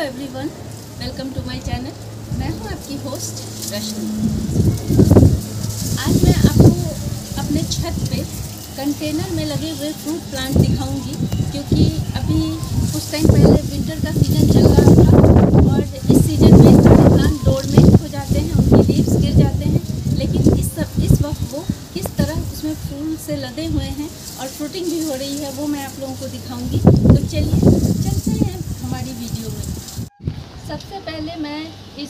Everyone, welcome to my channel. मैं हूं आपकी होस्ट रश्मि। आज मैं आपको अपने छत पे कंटेनर में लगे हुए फ्रूट प्लांट दिखाऊंगी, क्योंकि अभी कुछ टाइम पहले विंटर का सीज़न चल रहा था और इस सीज़न में सारे प्लांट डोरमेंट हो जाते हैं, उनके लीव्स गिर जाते हैं। लेकिन इस वक्त वो किस तरह उसमें फूल से लदे हुए हैं और फ्रूटिंग भी हो रही है, वो मैं आप लोगों को दिखाऊंगी। तो चलिए चलते हैं हमारी वीडियो में। सबसे पहले मैं इस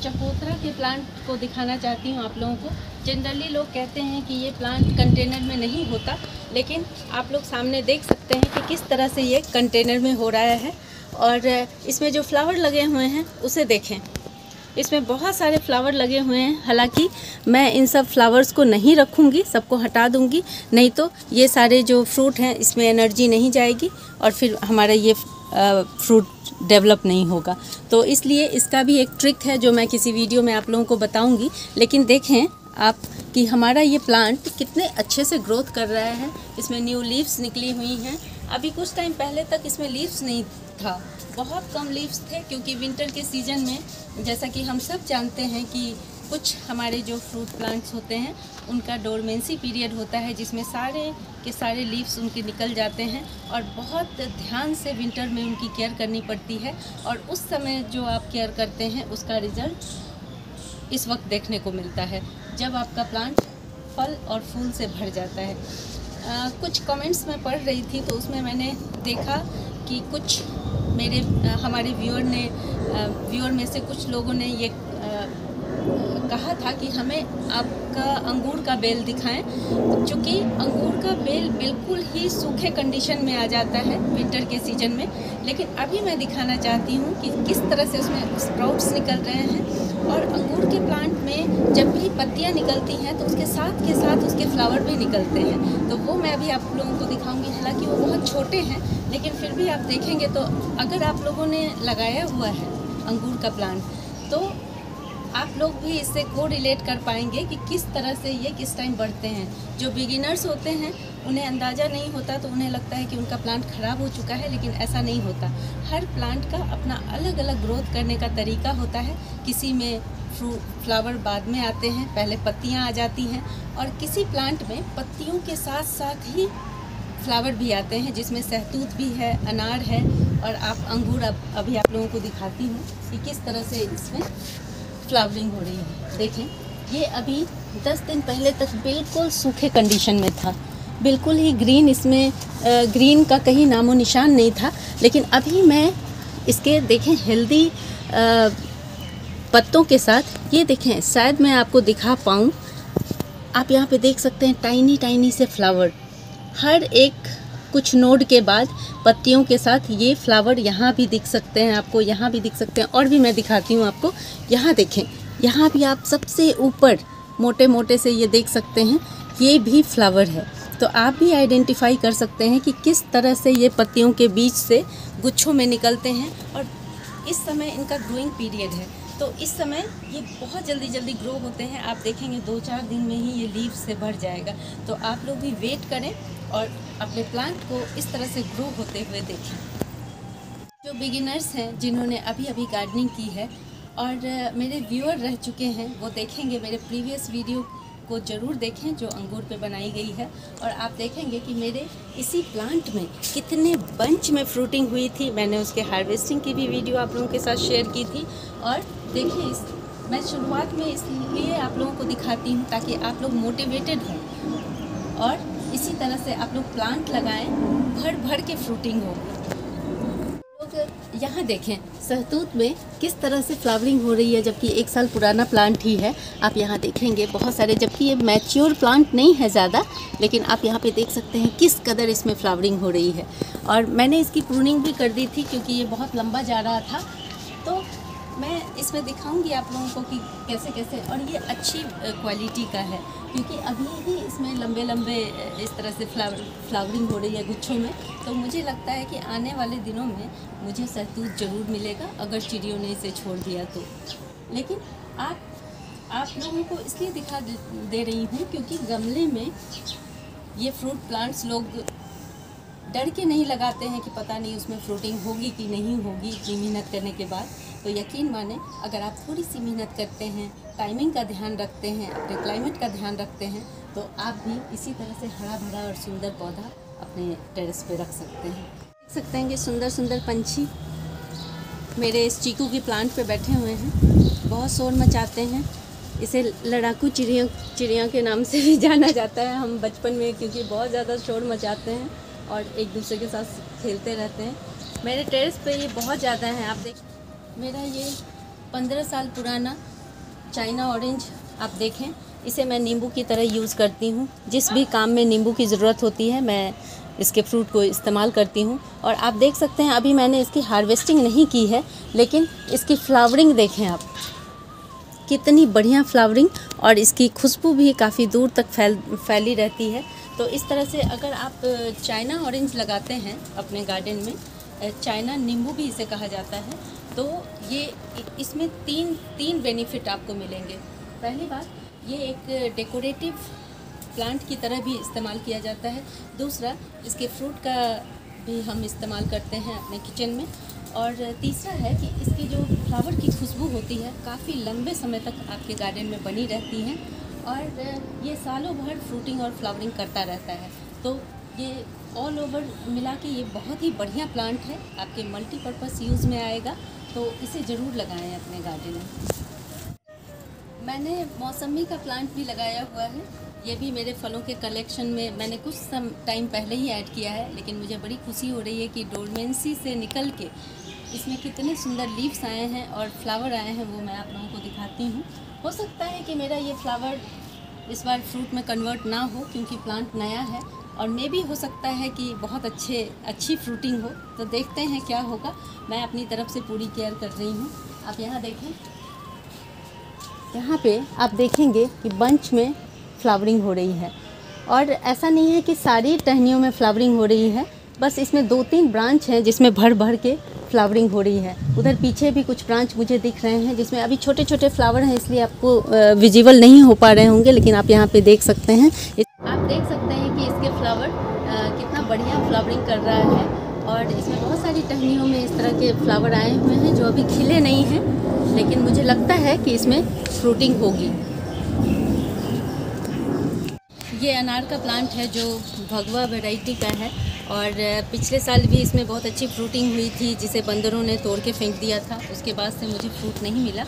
चकोतरा के प्लांट को दिखाना चाहती हूँ आप लोगों को। जनरली लोग कहते हैं कि ये प्लांट कंटेनर में नहीं होता, लेकिन आप लोग सामने देख सकते हैं कि किस तरह से ये कंटेनर में हो रहा है। और इसमें जो फ्लावर लगे हुए हैं उसे देखें, इसमें बहुत सारे फ्लावर लगे हुए हैं। हालांकि मैं इन सब फ्लावर्स को नहीं रखूँगी, सबको हटा दूँगी, नहीं तो ये सारे जो फ्रूट हैं इसमें एनर्जी नहीं जाएगी और फिर हमारा ये फ्रूट डेवलप नहीं होगा। तो इसलिए इसका भी एक ट्रिक है जो मैं किसी वीडियो में आप लोगों को बताऊंगी। लेकिन देखें आप कि हमारा ये प्लांट कितने अच्छे से ग्रोथ कर रहा है। इसमें न्यू लीव्स निकली हुई हैं। अभी कुछ टाइम पहले तक इसमें लीव्स नहीं था, बहुत कम लीव्स थे, क्योंकि विंटर के सीज़न में जैसा कि हम सब जानते हैं कि कुछ हमारे जो फ्रूट प्लांट्स होते हैं उनका डोरमेंसी पीरियड होता है, जिसमें सारे के सारे लीव्स उनके निकल जाते हैं और बहुत ध्यान से विंटर में उनकी केयर करनी पड़ती है। और उस समय जो आप केयर करते हैं उसका रिज़ल्ट इस वक्त देखने को मिलता है, जब आपका प्लांट फल और फूल से भर जाता है। कुछ कमेंट्स मैं पढ़ रही थी तो उसमें मैंने देखा कि कुछ हमारे व्यूअर में से कुछ लोगों ने ये कहा था कि हमें आपका अंगूर का बेल दिखाएं, क्योंकि अंगूर का बेल बिल्कुल ही सूखे कंडीशन में आ जाता है विंटर के सीज़न में। लेकिन अभी मैं दिखाना चाहती हूँ कि किस तरह से उसमें स्प्राउट्स निकल रहे हैं। और अंगूर के प्लांट में जब भी पत्तियाँ निकलती हैं तो उसके साथ उसके फ्लावर भी निकलते हैं, तो वो मैं अभी आप लोगों को दिखाऊंगी। हालांकि वो बहुत छोटे हैं, लेकिन फिर भी आप देखेंगे तो अगर आप लोगों ने लगाया हुआ है अंगूर का प्लांट तो आप लोग भी इससे को रिलेट कर पाएंगे कि किस तरह से ये किस टाइम बढ़ते हैं। जो बिगिनर्स होते हैं उन्हें अंदाज़ा नहीं होता, तो उन्हें लगता है कि उनका प्लांट ख़राब हो चुका है, लेकिन ऐसा नहीं होता। हर प्लांट का अपना अलग अलग ग्रोथ करने का तरीका होता है। किसी में फ्लावर बाद में आते हैं, पहले पत्तियां आ जाती हैं, और किसी प्लांट में पत्तियों के साथ साथ ही फ्लावर भी आते हैं, जिसमें सहतूत भी है, अनार है। और आप अंगूर अभी आप लोगों को दिखाती हूँ कि किस तरह से इसमें फ्लावरिंग हो रही है। देखें, ये अभी 10 दिन पहले तक बिल्कुल सूखे कंडीशन में था, बिल्कुल ही ग्रीन, इसमें ग्रीन का कहीं नामो निशान नहीं था। लेकिन अभी मैं इसके देखें हेल्दी पत्तों के साथ, ये देखें, शायद मैं आपको दिखा पाऊँ, आप यहाँ पे देख सकते हैं टाइनी टाइनी से फ्लावर, हर एक कुछ नोड के बाद पत्तियों के साथ ये फ्लावर यहाँ भी दिख सकते हैं आपको, यहाँ भी दिख सकते हैं। और भी मैं दिखाती हूँ आपको, यहाँ देखें, यहाँ भी आप सबसे ऊपर मोटे मोटे से ये देख सकते हैं, ये भी फ्लावर है। तो आप भी आइडेंटिफाई कर सकते हैं कि किस तरह से ये पत्तियों के बीच से गुच्छों में निकलते हैं। और इस समय इनका ग्रोइंग पीरियड है, तो इस समय ये बहुत जल्दी ग्रो होते हैं। आप देखेंगे 2-4 दिन में ही ये लीव से भर जाएगा। तो आप लोग भी वेट करें और अपने प्लांट को इस तरह से ग्रो होते हुए देखें। जो बिगिनर्स हैं, जिन्होंने अभी गार्डनिंग की है और मेरे व्यूअर रह चुके हैं, वो देखेंगे मेरे प्रीवियस वीडियो को ज़रूर देखें जो अंगूर पे बनाई गई है। और आप देखेंगे कि मेरे इसी प्लांट में कितने बंच में फ्रूटिंग हुई थी। मैंने उसके हार्वेस्टिंग की भी वीडियो आप लोगों के साथ शेयर की थी। और देखें, मैं शुरुआत में इसलिए आप लोगों को दिखाती हूँ ताकि आप लोग मोटिवेटेड हों और इसी तरह से आप लोग प्लांट लगाएं, भर के फ्रूटिंग हो। लोग यहाँ देखें सहतूत में किस तरह से फ्लावरिंग हो रही है, जबकि 1 साल पुराना प्लांट ही है। आप यहाँ देखेंगे बहुत सारे, जबकि ये मैच्योर प्लांट नहीं है ज़्यादा, लेकिन आप यहाँ पे देख सकते हैं किस कदर इसमें फ्लावरिंग हो रही है। और मैंने इसकी प्रूनिंग भी कर दी थी क्योंकि ये बहुत लंबा जा रहा था। तो मैं इसमें दिखाऊंगी आप लोगों को कि कैसे, और ये अच्छी क्वालिटी का है, क्योंकि अभी ही इसमें लंबे इस तरह से फ्लावरिंग हो रही है गुच्छों में। तो मुझे लगता है कि आने वाले दिनों में मुझे सहतूत ज़रूर मिलेगा, अगर चिड़ियों ने इसे छोड़ दिया तो। लेकिन आप लोगों को इसलिए दिखा दे रही हूँ क्योंकि गमले में ये फ्रूट प्लांट्स लोग डर के नहीं लगाते हैं कि पता नहीं उसमें फ्रूटिंग होगी कि नहीं होगी इतनी मेहनत करने के बाद। तो यकीन माने, अगर आप थोड़ी सी मेहनत करते हैं, टाइमिंग का ध्यान रखते हैं, अपने क्लाइमेट का ध्यान रखते हैं, तो आप भी इसी तरह से हरा भरा और सुंदर पौधा अपने टेरेस पे रख सकते हैं। देख सकते हैं कि सुंदर सुंदर पंछी मेरे इस चीकू की प्लांट पे बैठे हुए हैं, बहुत शोर मचाते हैं। इसे लड़ाकू चिड़िया के नाम से भी जाना जाता है हम बचपन में, क्योंकि बहुत ज़्यादा शोर मचाते हैं और एक दूसरे के साथ खेलते रहते हैं। मेरे टेरेस पे ये बहुत ज़्यादा हैं। आप देख, मेरा ये 15 साल पुराना चाइना ऑरेंज आप देखें, इसे मैं नींबू की तरह यूज़ करती हूँ। जिस भी काम में नींबू की ज़रूरत होती है मैं इसके फ्रूट को इस्तेमाल करती हूँ। और आप देख सकते हैं अभी मैंने इसकी हार्वेस्टिंग नहीं की है, लेकिन इसकी फ्लावरिंग देखें आप, कितनी बढ़िया फ्लावरिंग, और इसकी खुशबू भी काफ़ी दूर तक फैली रहती है। तो इस तरह से अगर आप चाइना ऑरेंज लगाते हैं अपने गार्डन में, चाइना नींबू भी इसे कहा जाता है, तो ये इसमें तीन बेनिफिट आपको मिलेंगे। पहली बात, ये एक डेकोरेटिव प्लांट की तरह भी इस्तेमाल किया जाता है। दूसरा, इसके फ्रूट का भी हम इस्तेमाल करते हैं अपने किचन में। और तीसरा है कि इसकी जो फ्लावर की खुशबू होती है काफ़ी लंबे समय तक आपके गार्डन में बनी रहती है, और ये सालों भर फ्रूटिंग और फ्लावरिंग करता रहता है। तो ये ऑल ओवर मिला के ये बहुत ही बढ़िया प्लांट है, आपके मल्टीपर्पज़ यूज़ में आएगा, तो इसे ज़रूर लगाएं अपने गार्डन में। मैंने मौसमी का प्लांट भी लगाया हुआ है। ये भी मेरे फलों के कलेक्शन में मैंने कुछ टाइम पहले ही ऐड किया है, लेकिन मुझे बड़ी खुशी हो रही है कि डोरमेंसी से निकल के इसमें कितने सुंदर लीव्स आए हैं और फ्लावर आए हैं, वो मैं आप लोगों को दिखाती हूँ। हो सकता है कि मेरा ये फ्लावर इस बार फ्रूट में कन्वर्ट ना हो, क्योंकि प्लांट नया है, और मे भी हो सकता है कि बहुत अच्छी फ्रूटिंग हो। तो देखते हैं क्या होगा। मैं अपनी तरफ से पूरी केयर कर रही हूँ। आप यहाँ देखें, यहाँ पे आप देखेंगे कि बंच में फ्लावरिंग हो रही है, और ऐसा नहीं है कि सारी टहनियों में फ्लावरिंग हो रही है, बस इसमें 2-3 ब्रांच हैं जिसमें भर भर के फ्लावरिंग हो रही है। उधर पीछे भी कुछ ब्रांच मुझे दिख रहे हैं जिसमें अभी छोटे छोटे फ्लावर हैं, इसलिए आपको विजिबल नहीं हो पा रहे होंगे, लेकिन आप यहाँ पे देख सकते हैं। आप देख सकते हैं कि इसके फ्लावर कितना बढ़िया फ्लावरिंग कर रहा है, और इसमें बहुत सारी टहनियों में इस तरह के फ्लावर आए हुए हैं जो अभी खिले नहीं हैं, लेकिन मुझे लगता है कि इसमें फ्रूटिंग होगी। ये अनार का प्लांट है जो भगवा वैरायटी का है, और पिछले साल भी इसमें बहुत अच्छी फ्रूटिंग हुई थी, जिसे बंदरों ने तोड़ के फेंक दिया था। उसके बाद से मुझे फ्रूट नहीं मिला।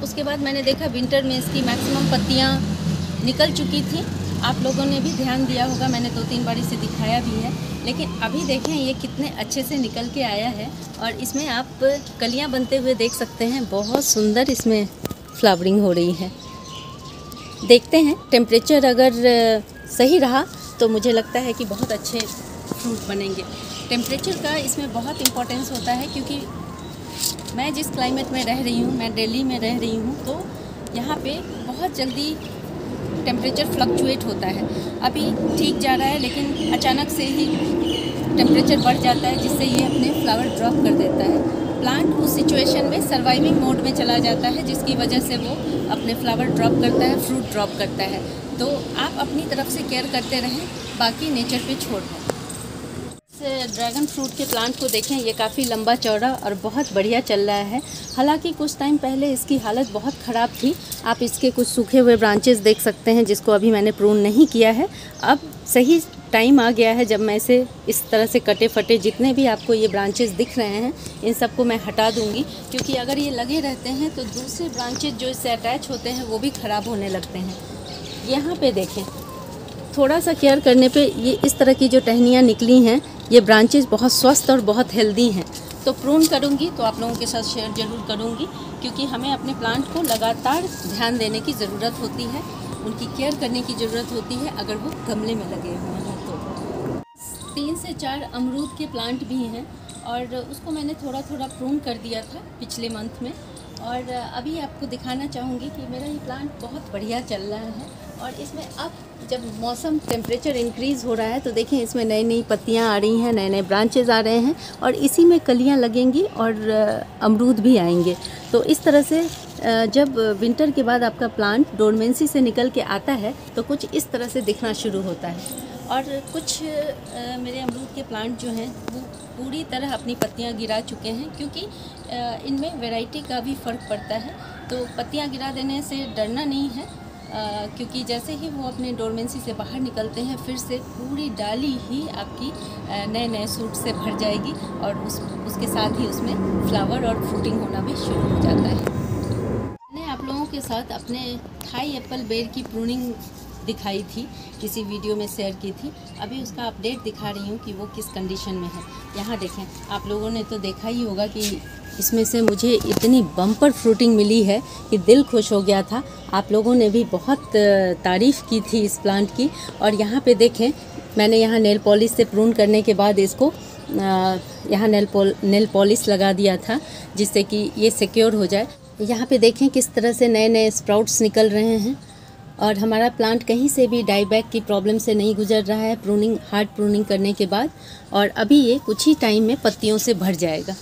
उसके बाद मैंने देखा विंटर में इसकी मैक्सिमम पत्तियां निकल चुकी थी। आप लोगों ने भी ध्यान दिया होगा, मैंने 2-3 बार इसे दिखाया भी है, लेकिन अभी देखें ये कितने अच्छे से निकल के आया है, और इसमें आप कलियाँ बनते हुए देख सकते हैं। बहुत सुंदर इसमें फ्लावरिंग हो रही है। देखते हैं, टेम्परेचर अगर सही रहा तो मुझे लगता है कि बहुत अच्छे फ्रूट बनेंगे। टेम्परेचर का इसमें बहुत इम्पोर्टेंस होता है, क्योंकि मैं जिस क्लाइमेट में रह रही हूँ, मैं दिल्ली में रह रही हूँ, तो यहाँ पे बहुत जल्दी टेम्परेचर फ्लक्चुएट होता है। अभी ठीक जा रहा है, लेकिन अचानक से ही टेम्परेचर बढ़ जाता है, जिससे ये अपने फ्लावर ड्रॉप कर देता है। प्लांट उस सिचुएशन में सर्वाइविंग मोड में चला जाता है, जिसकी वजह से वो अपने फ्लावर ड्रॉप करता है, फ्रूट ड्रॉप करता है। तो आप अपनी तरफ से केयर करते रहें, बाकी नेचर पे छोड़ दें। ड्रैगन फ्रूट के प्लांट को देखें, ये काफ़ी लंबा चौड़ा और बहुत बढ़िया चल रहा है। हालांकि कुछ टाइम पहले इसकी हालत बहुत ख़राब थी। आप इसके कुछ सूखे हुए ब्रांचेस देख सकते हैं, जिसको अभी मैंने प्रून नहीं किया है। अब सही टाइम आ गया है जब मैं इसे इस तरह से कटे फटे जितने भी आपको ये ब्रांचेस दिख रहे हैं, इन सबको मैं हटा दूंगी, क्योंकि अगर ये लगे रहते हैं तो दूसरे ब्रांचेस जो इससे अटैच होते हैं वो भी ख़राब होने लगते हैं। यहाँ पे देखें, थोड़ा सा केयर करने पे ये इस तरह की जो टहनियाँ निकली हैं, ये ब्रांचेस बहुत स्वस्थ और बहुत हेल्दी हैं। तो प्रून करूँगी तो आप लोगों के साथ शेयर ज़रूर करूँगी, क्योंकि हमें अपने प्लांट को लगातार ध्यान देने की ज़रूरत होती है, उनकी केयर करने की ज़रूरत होती है, अगर वो गमले में लगे हुए हैं तो। 3 से 4 अमरूद के प्लांट भी हैं, और उसको मैंने थोड़ा थोड़ा प्रून कर दिया था पिछले मंथ में। और अभी आपको दिखाना चाहूँगी कि मेरा ये प्लांट बहुत बढ़िया चल रहा है, और इसमें अब जब मौसम टेम्परेचर इंक्रीज़ हो रहा है तो देखें इसमें नई नई पत्तियां आ रही हैं, नए नए ब्रांचेस आ रहे हैं, और इसी में कलियां लगेंगी और अमरूद भी आएंगे। तो इस तरह से जब विंटर के बाद आपका प्लांट डोरमेंसी से निकल के आता है तो कुछ इस तरह से दिखना शुरू होता है। और कुछ मेरे अमरूद के प्लांट जो हैं वो पूरी तरह अपनी पत्तियां गिरा चुके हैं, क्योंकि इनमें वैरायटी का भी फ़र्क पड़ता है। तो पत्तियां गिरा देने से डरना नहीं है, क्योंकि जैसे ही वो अपने डोरमेंसी से बाहर निकलते हैं फिर से पूरी डाली ही आपकी नए नए सूट से भर जाएगी और उसके साथ ही उसमें फ्लावर और फ्रूटिंग होना भी शुरू हो जाता है। मैंने आप लोगों के साथ अपने थाई एप्पल बेर की प्रूनिंग दिखाई थी, किसी वीडियो में शेयर की थी। अभी उसका अपडेट दिखा रही हूँ कि वो किस कंडीशन में है। यहाँ देखें, आप लोगों ने तो देखा ही होगा कि इसमें से मुझे इतनी बम्पर फ्रूटिंग मिली है कि दिल खुश हो गया था। आप लोगों ने भी बहुत तारीफ़ की थी इस प्लांट की। और यहाँ पे देखें, मैंने यहाँ नेल पॉलिश से प्रून करने के बाद इसको यहाँ नेल पॉलिश लगा दिया था, जिससे कि ये सिक्योर हो जाए। यहाँ पे देखें किस तरह से नए नए स्प्राउट्स निकल रहे हैं और हमारा प्लांट कहीं से भी डाई बैक की प्रॉब्लम से नहीं गुजर रहा है प्रूनिंग, हार्ड प्रूनिंग करने के बाद। और अभी ये कुछ ही टाइम में पत्तियों से भर जाएगा।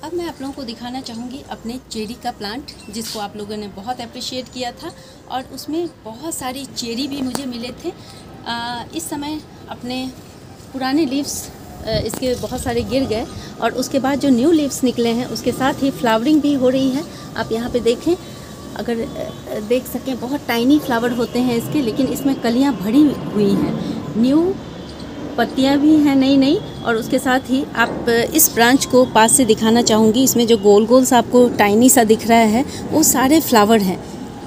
अब मैं आप लोगों को दिखाना चाहूँगी अपने चेरी का प्लांट, जिसको आप लोगों ने बहुत अप्रिशिएट किया था और उसमें बहुत सारी चेरी भी मुझे मिले थे। इस समय अपने पुराने लीव्स इसके बहुत सारे गिर गए और उसके बाद जो न्यू लीव्स निकले हैं उसके साथ ही फ्लावरिंग भी हो रही है। आप यहाँ पे देखें, अगर देख सकें, बहुत टाइनी फ्लावर होते हैं इसके, लेकिन इसमें कलियाँ भरी हुई हैं, न्यू पत्तियाँ भी हैं नई नई। और उसके साथ ही आप इस ब्रांच को पास से दिखाना चाहूँगी। इसमें जो गोल गोल सा आपको टाइनी सा दिख रहा है वो सारे फ्लावर हैं,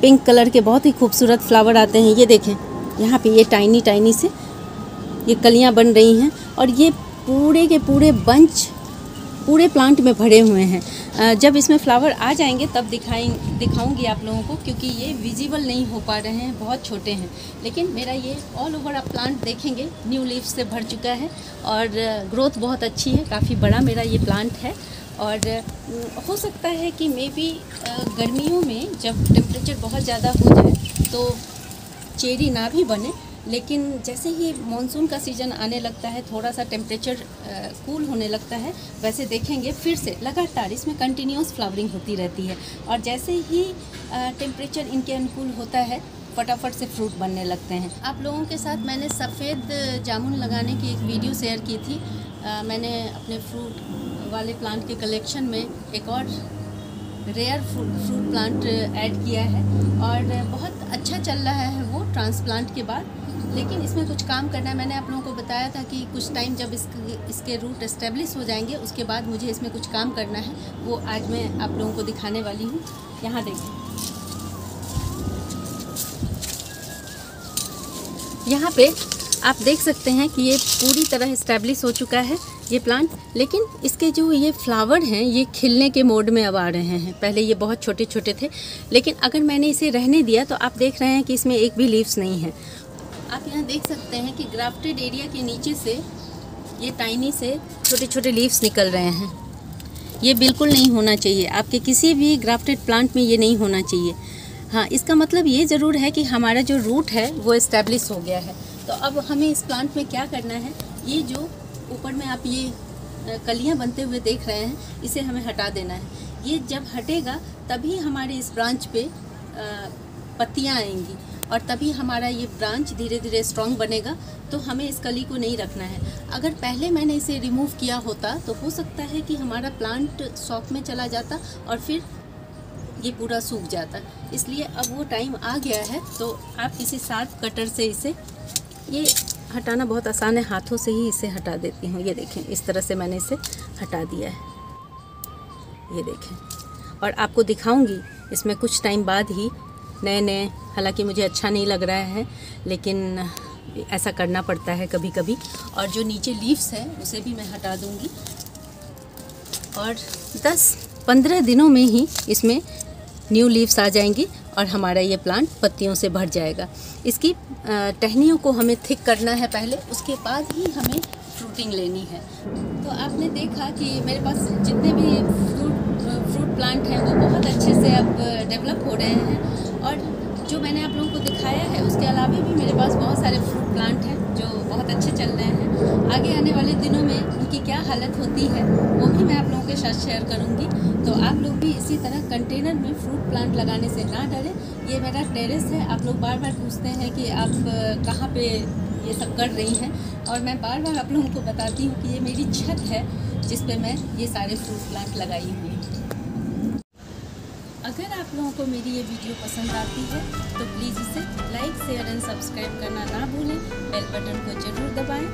पिंक कलर के बहुत ही खूबसूरत फ्लावर आते हैं। ये देखें, यहाँ पे ये टाइनी टाइनी से ये कलियाँ बन रही हैं और ये पूरे के पूरे बंच पूरे प्लांट में भरे हुए हैं। जब इसमें फ्लावर आ जाएंगे तब दिखाऊंगी आप लोगों को, क्योंकि ये विजिबल नहीं हो पा रहे हैं, बहुत छोटे हैं। लेकिन मेरा ये ऑल ओवर आप प्लांट देखेंगे न्यू लीव्स से भर चुका है और ग्रोथ बहुत अच्छी है। काफ़ी बड़ा मेरा ये प्लांट है और हो सकता है कि मे बी गर्मियों में जब टेम्परेचर बहुत ज़्यादा हो जाए तो चेरी ना भी बने, लेकिन जैसे ही मॉनसून का सीज़न आने लगता है, थोड़ा सा टेम्परेचर कूल होने लगता है, वैसे देखेंगे फिर से लगातार इसमें कंटिन्यूस फ्लावरिंग होती रहती है। और जैसे ही टेम्परेचर इनके अनुकूल होता है फटाफट से फ्रूट बनने लगते हैं। आप लोगों के साथ मैंने सफ़ेद जामुन लगाने की एक वीडियो शेयर की थी। मैंने अपने फ्रूट वाले प्लांट के कलेक्शन में एक और रेयर फ्रूट प्लांट ऐड किया है और बहुत अच्छा चल रहा है वो ट्रांसप्लांट के बाद। लेकिन इसमें कुछ काम करना है। मैंने आप लोगों को बताया था कि कुछ टाइम जब इसके रूट एस्टेब्लिश हो जाएंगे उसके बाद मुझे इसमें कुछ काम करना है, वो आज मैं आप लोगों को दिखाने वाली हूँ। यहाँ देखिए, यहाँ पे आप देख सकते हैं कि ये पूरी तरह एस्टेब्लिश हो चुका है ये प्लांट। लेकिन इसके जो ये फ्लावर हैं ये खिलने के मोड में अब आ रहे हैं। पहले ये बहुत छोटे छोटे थे, लेकिन अगर मैंने इसे रहने दिया तो आप देख रहे हैं कि इसमें एक भी लीव्स नहीं है। आप यहाँ देख सकते हैं कि ग्राफ्टेड एरिया के नीचे से ये टाइनी से छोटे छोटे लीव्स निकल रहे हैं। ये बिल्कुल नहीं होना चाहिए, आपके किसी भी ग्राफ्टेड प्लांट में ये नहीं होना चाहिए। हाँ, इसका मतलब ये ज़रूर है कि हमारा जो रूट है वो इस्टेब्लिश हो गया है। तो अब हमें इस प्लांट में क्या करना है, ये जो ऊपर में आप ये कलियाँ बनते हुए देख रहे हैं, इसे हमें हटा देना है। ये जब हटेगा तभी हमारे इस ब्रांच पे पत्तियाँ आएंगी और तभी हमारा ये ब्रांच धीरे धीरे स्ट्रॉन्ग बनेगा। तो हमें इस कली को नहीं रखना है। अगर पहले मैंने इसे रिमूव किया होता तो हो सकता है कि हमारा प्लांट शॉक में चला जाता और फिर ये पूरा सूख जाता। इसलिए अब वो टाइम आ गया है। तो आप किसी शार्प कटर से इसे, ये हटाना बहुत आसान है, हाथों से ही इसे हटा देती हूँ। ये देखें, इस तरह से मैंने इसे हटा दिया है, ये देखें। और आपको दिखाऊंगी इसमें कुछ टाइम बाद ही नए नए, हालांकि मुझे अच्छा नहीं लग रहा है लेकिन ऐसा करना पड़ता है कभी कभी। और जो नीचे लीव्स है उसे भी मैं हटा दूंगी और 10-15 दिनों में ही इसमें न्यू लीव्स आ जाएंगी और हमारा ये प्लांट पत्तियों से भर जाएगा। इसकी टहनियों को हमें थिक करना है पहले, उसके बाद ही हमें फ्रूटिंग लेनी है। तो आपने देखा कि मेरे पास जितने भी फ्रूट प्लांट हैं वो बहुत अच्छे से अब डेवलप हो रहे हैं। और जो मैंने आप लोगों को दिखाया है उसके अलावा भी मेरे पास बहुत सारे फ्रूट प्लांट हैं जो बहुत अच्छे चल रहे हैं। आगे आने वाले दिनों में उनकी क्या हालत होती है वो भी मैं आप लोगों के साथ शेयर करूंगी। तो आप लोग भी इसी तरह कंटेनर में फ्रूट प्लांट लगाने से ना डरें। ये मेरा टेरेस है। आप लोग बार बार पूछते हैं कि आप कहाँ पे ये सब कर रही हैं। और मैं बार बार आप लोगों को बताती हूँ कि ये मेरी छत है जिस पे मैं ये सारे फ्रूट प्लांट लगाई हुई हूँ। अगर आप लोगों को मेरी ये वीडियो पसंद आती है तो प्लीज़ इसे लाइक, शेयर एंड सब्सक्राइब करना ना भूलें। बेल बटन को ज़रूर दबाएं